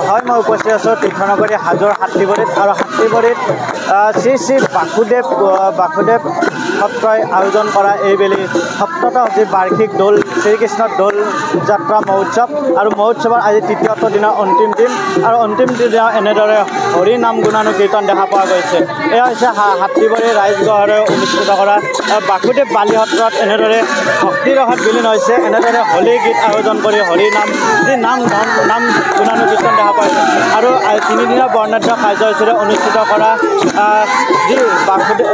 হয় মই উপস্থিত আছোঁ তীৰ্থনগৰী হাজোৰ হাতীবাৰীত আৰু হাতীবাৰীত শ্ৰী শ্ৰী বাসুদেৱ সত্ৰই আয়োজন কৰা এইবেলি সপ্তদশ যি বাৰ্ষিক দৌল শ্ৰীকৃষ্ণৰ দৌল যাত্ৰা মহোৎসৱ আৰু মহোৎসৱৰ আজি তৃতীয়টো দিনৰ অন্তিম দিন আৰু অন্তিম দিনা এনেদৰে হৰি নাম গুণানুকীৰ্তন দেখা পোৱা গৈছে। এয়া হৈছে হাতীবাৰী ৰাইজগড়ে অনুষ্ঠিত কৰা বাসুদেৱ বালি সত্ৰত এনেদৰে ভক্তিৰসত বিলীন হৈছে। এনেদৰে হোলী গীত আয়োজন কৰি হৰি নাম যি নাম গুণানুকীৰ্তন দেখা পাইছে আৰু তিনিদিনীয়া বৰ্ণাঢ্য কাৰ্যসূচীৰে অনুষ্ঠিত কৰা যি বাসুদেৱ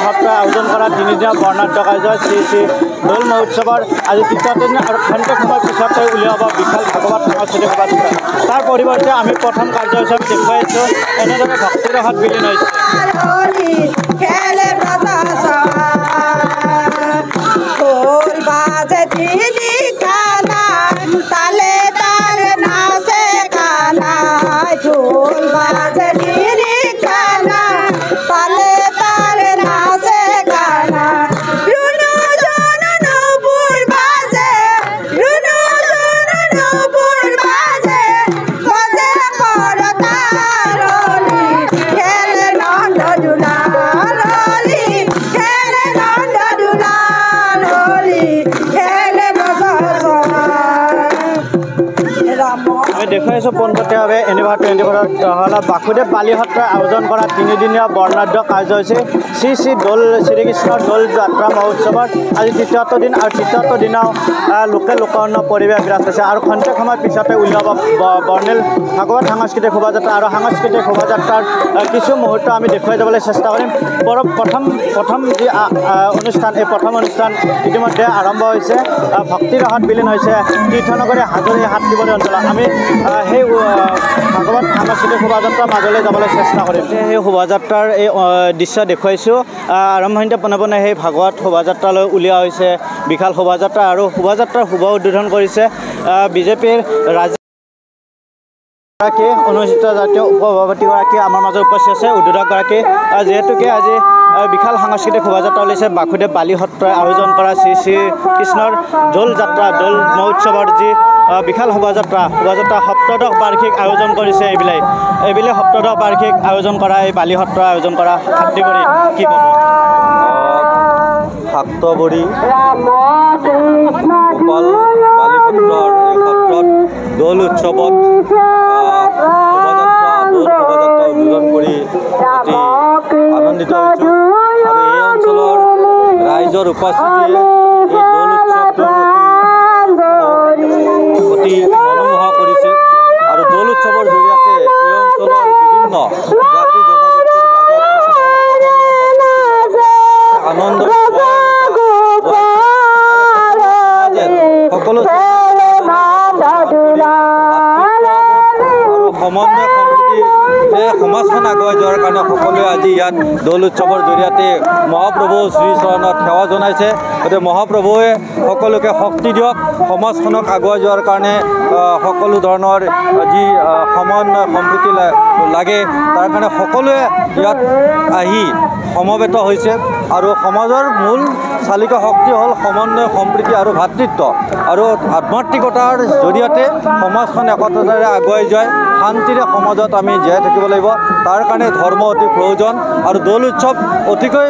সত্ৰই আয়োজন কৰা তিনিদিনীয়া বৰ্ণাঢ্য কাৰ্য শ্ৰী শ্ৰী দৌল মহোৎসৱৰ আজি তৃতীয় দিন আৰু ক্ষন্তেক সময় পিছতে উলিয়াব বিশাল ভাগৱত সাংস্কৃতিক সভাযোগে। তাৰ পৰিৱৰ্তে আমি প্ৰথম কাৰ্যসূচীত দেখুৱাইছোঁ এনেদৰে ভক্তিৰসত বিলীন হৈছে। দেখুৱাইছোঁ পোনপটীয়াভাৱে এনিভাৰ 24 বাসুদেৱ বালি সত্ৰই আয়োজন কৰা তিনিদিনীয়া বৰ্ণাঢ্য কাৰ্যসূচী শ্ৰী শ্ৰী দৌল শ্ৰীকৃষ্ণৰ দৌল যাত্ৰা মহোৎসৱৰ আজি তৃতীয়টো দিন আৰু তৃতীয়টো দিনাও লোকাৰণ্য পৰিৱেশ বিৰাজ হৈছে আৰু ক্ষন্তেক সময় পিছতে উলিয়াব বৰ্ণিল ভাগৱত সাংস্কৃতিক শোভাযাত্ৰা আৰু সাংস্কৃতিক শোভাযাত্ৰাৰ কিছু মুহূৰ্ত আমি দেখুৱাই যাবলৈ চেষ্টা কৰিম। প্ৰথম যি অনুষ্ঠান এই প্ৰথম অনুষ্ঠান ইতিমধ্যে আৰম্ভ হৈছে। ভক্তিৰসত বিলীন হৈছে তীৰ্থনগৰী হাজোৰ হাতীবাৰী অঞ্চলত। আমি সেই ভাগৱত সাংস্কৃতিক শোভাযাত্ৰাৰ মাজলৈ যাবলৈ চেষ্টা কৰিম। সেই শোভাযাত্ৰাৰ এই দৃশ্য দেখুৱাইছোঁ। আৰম্ভণিতে পোনে পোনে সেই ভাগৱত শোভাযাত্ৰালৈ উলিওৱা হৈছে বিশাল শোভাযাত্ৰা আৰু শোভাযাত্ৰাৰ শুভ উদ্বোধন কৰিছে বিজেপিৰ ৰাজ্যগৰাকী অনুষ্ঠিত জাতীয় উপসভাপতিগৰাকী আমাৰ মাজত উপস্থিত আছে উদ্বোধকগৰাকী। যিহেতুকে আজি বিশাল সাংস্কৃতিক শোভাযাত্ৰা উলিয়াইছে বাসুদেৱ বালি সত্ৰই আয়োজন কৰা শ্ৰী শ্ৰীকৃষ্ণৰ দৌল যাত্ৰা দৌল মহোৎসৱৰ যি বিশাল শোভাযাত্ৰা সপ্তদশ বাৰ্ষিক আয়োজন কৰিছে। এইবিলাক সপ্তদশ বাৰ্ষিক আয়োজন কৰা এই বালি সত্ৰই আয়োজন কৰা হাতীবাৰী কি ক'ব? হাতীবাৰী গোপাল বালি সত্ৰৰ এই সত্ৰত দৌল উৎসৱত শোভাযাত্ৰা উদ্বোধন কৰি অতি আনন্দিত হৈছোঁ আৰু এই অঞ্চলৰ ৰাইজৰ উপস্থিতিয়ে এই দৌল উৎসৱটো অতি মনোমোহা কৰিছে আৰু দৌল উৎসৱৰ জৰিয়তে এই অঞ্চলৰ বিভিন্ন জাতি জনগোষ্ঠীৰ মাজত আনন্দ সকলো সমন্বয় সম্প্ৰীতি সমাজখন আগুৱাই যোৱাৰ কাৰণে সকলোৱে আজি ইয়াত দৌল উৎসৱৰ জৰিয়তে মহাপ্ৰভু শ্ৰীচৰণত সেৱা জনাইছে। গতিকে মহাপ্ৰভুৱে সকলোকে শক্তি দিয়ক, সমাজখনক আগুৱাই যোৱাৰ কাৰণে সকলো ধৰণৰ যি সমন্বয় সম্প্ৰীতি লাগে তাৰ কাৰণে সকলোৱে ইয়াত আহি সমবেত হৈছে আৰু সমাজৰ মূল চালিকা শক্তি হ'ল সমন্বয় সম্প্ৰীতি আৰু ভাতৃত্ব আৰু আধ্যাত্মিকতাৰ জৰিয়তে সমাজখন একতাৰে আগুৱাই যায়। শান্তিৰে সমাজত আমি জীয়াই থাকিব লাগিব, তাৰ কাৰণে ধৰ্ম অতি প্ৰয়োজন আৰু দৌল উৎসৱ অতিকৈ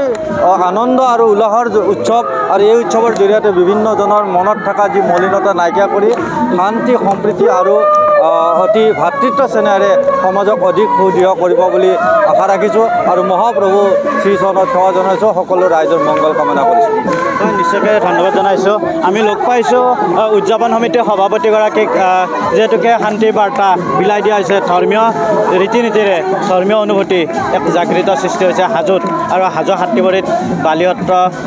আনন্দ আৰু উল্লাহৰ উৎসৱ আৰু এই উৎসৱৰ জৰিয়তে বিভিন্নজনৰ মনত থকা যি মলিনতা নাইকিয়া কৰি শান্তি সম্প্ৰীতি আৰু অতি ভাতৃত্ব চেনেৰে সমাজক অধিক সুদৃঢ় কৰিব বুলি আশা ৰাখিছোঁ আৰু মহাপ্ৰভু শ্ৰীচৰণত সেৱা জনাইছোঁ। সকলো ৰাইজৰ মংগল কামনা কৰিছোঁ। নিশ্চয়কৈ ধন্যবাদ জনাইছোঁ। আমি লগ পাইছোঁ উদযাপন সমিতিৰ সভাপতিগৰাকীক, যিহেতুকে শান্তিৰ বাৰ্তা বিলাই দিয়া হৈছে। ধৰ্মীয় ৰীতি নীতিৰে ধৰ্মীয় অনুভূতি এক জাগৃত সৃষ্টি হৈছে হাজোত আৰু হাজো হাতীবাৰীত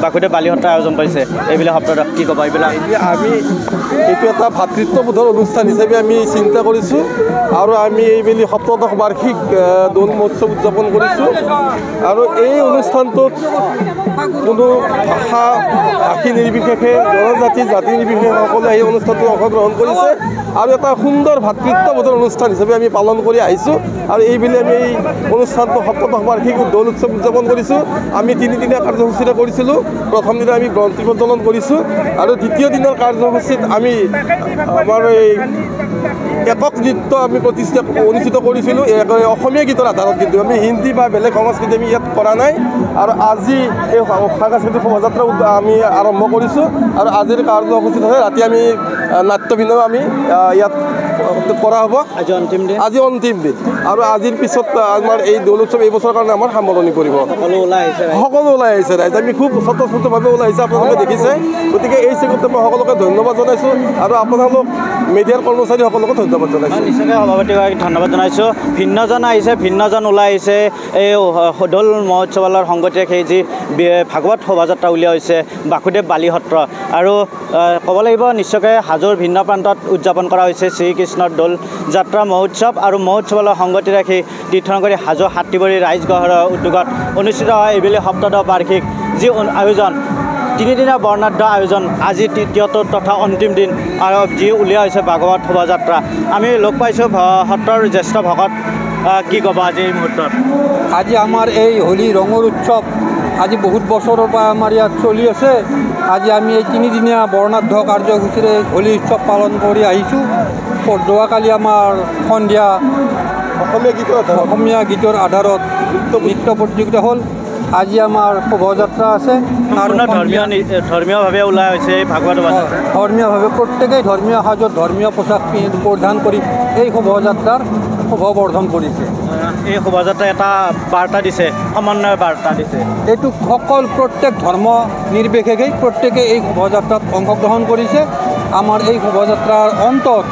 বাসুদেৱ বালি সত্ৰ আয়োজন কৰিছে এইবিলাক সপ্তাহ কি ক'বা? আমি এইটো এটা ভাতৃত্ববোধৰ অনুষ্ঠান হিচাপে আমি চিন্তা কৰিছোঁ আৰু আমি এইবেলি সপ্তদশ বাৰ্ষিক দৌল মহোৎসৱ উদযাপন কৰিছোঁ আৰু এই অনুষ্ঠানটোত কোনো ভাষী নিৰ্বিশেষে জনজাতি জাতি নিৰ্বিশেষে সকলোৱে এই অনুষ্ঠানটোত অংশগ্ৰহণ কৰিছে আৰু এটা সুন্দৰ ভাতৃত্ববোধৰ অনুষ্ঠান হিচাপে আমি পালন কৰি আহিছোঁ আৰু এইবুলি আমি এই অনুষ্ঠানটো সপ্তদশ বাৰ্ষিক দৌল উৎসৱ উদযাপন কৰিছোঁ আমি 3 দিনীয়া কাৰ্যসূচীৰে কৰিছিলোঁ প্ৰথম দিনা আমি গ্ৰন্থি প্ৰজ্বলন কৰিছোঁ আৰু দ্বিতীয় দিনৰ কাৰ্যসূচীত আমি আমাৰ এই একক নৃত্য আমি অনুষ্ঠিত কৰিছিলোঁ অসমীয়া গীতৰ আধাৰত কিন্তু আমি হিন্দী বা বেলেগ সংস্কৃতি আমি ইয়াত কৰা নাই আৰু আজি এই সাংস্কৃতিক শোভাযাত্ৰা আমি আৰম্ভ কৰিছোঁ আৰু আজিৰ কাৰ্যসূচীত হয় ৰাতি আমি নাট্যভিনয় আমি ইয়াত কৰা হ'ব আজি অন্তিম দিন আৰু আজিৰ পিছত আমাৰ এই দৌল উৎসৱ এই বছৰৰ কাৰণে আমাৰ সামৰণি পৰিব সকলো ওলাই আহিছে ৰাইজ আমি খুব স্বতঃস্ফূৰ্তভাৱে ওলাই আহিছে আপোনালোকে দেখিছে গতিকে এই চেগতে মই সকলোকে ধন্যবাদ জনাইছোঁ আৰু আপোনালোক মিডিয়াৰ কৰ্মচাৰীসকলকো ধন্যবাদ জনাইছোঁ নিশ্চয়কৈ সভাপতিগৰাকীক ধন্যবাদ জনাইছোঁ ভিন্নজন আহিছে ভিন্নজন ওলাই আহিছে এই দৌল মহোৎসৱৰ সংগতি ৰাখি যি ভাগৱত শোভাযাত্ৰা উলিওৱা হৈছে বাসুদেৱ বালি সত্ৰ আৰু ক'ব লাগিব নিশ্চয়কৈ হাজোৰ ভিন্ন প্ৰান্তত উদযাপন কৰা হৈছে শ্ৰীকৃষ্ণৰ দৌল যাত্ৰা মহোৎসৱ আৰু মহোৎসৱৰ সংগতি ৰাখি তীৰ্থনগৰী হাজো হাতীবৰী ৰাইজগড়ৰ উদ্যোগত অনুষ্ঠিত হয় এইবেলি সপ্তদশ বাৰ্ষিক যি আয়োজন 3 দিনীয়া বৰ্ণাঢ্য আয়োজন আজি তৃতীয়টো তথা অন্তিম দিন আৰু যি উলিওৱা হৈছে ভাগৱত শোভাযাত্ৰা আমি লগ পাইছোঁ সত্ৰৰ জ্যেষ্ঠ ভকত কি ক'ব আজি এই মুহূৰ্তত আজি আমাৰ এই হোলী ৰঙৰ উৎসৱ আজি বহুত বছৰৰ পৰা আমাৰ ইয়াত চলি আছে আজি আমি এই 3 দিনীয়া বৰ্ণাঢ্য কাৰ্যসূচীৰে হোলী উৎসৱ পালন কৰি আহিছোঁ যোৱাকালি আমাৰ সন্ধিয়া অসমীয়া গীতৰ আধাৰত নৃত্য প্ৰতিযোগিতা হ'ল আজি আমাৰ শোভাযাত্ৰা আছে ধৰ্মীয়ভাৱে ওলাই হৈছে এই ভাগৱত ধৰ্মীয়ভাৱে প্ৰত্যেকেই ধৰ্মীয় সাজত ধৰ্মীয় পোচাক পৰিধান কৰি এই শোভাযাত্ৰাৰ শোভাবৰ্ধন কৰিছে এই শোভাযাত্ৰা এটা বাৰ্তা দিছে সমন্বয়ৰ বাৰ্তা দিছে এইটো প্ৰত্যেক ধৰ্ম নিৰ্বিশেষেই প্ৰত্যেকে এই শোভাযাত্ৰাত অংশগ্ৰহণ কৰিছে আমাৰ এই শোভাযাত্ৰাৰ অন্তত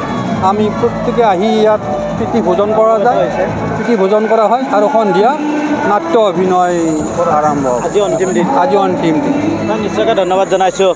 আমি প্ৰত্যেকে আহি ইয়াত প্ৰীতি ভোজন কৰা যায় প্ৰীতি ভোজন কৰা হয় আৰু সন্ধিয়া নাট্য অভিনয় আৰম্ভ আজি অন্তিম দিন নিশ্চয়কৈ ধন্যবাদ জনাইছোঁ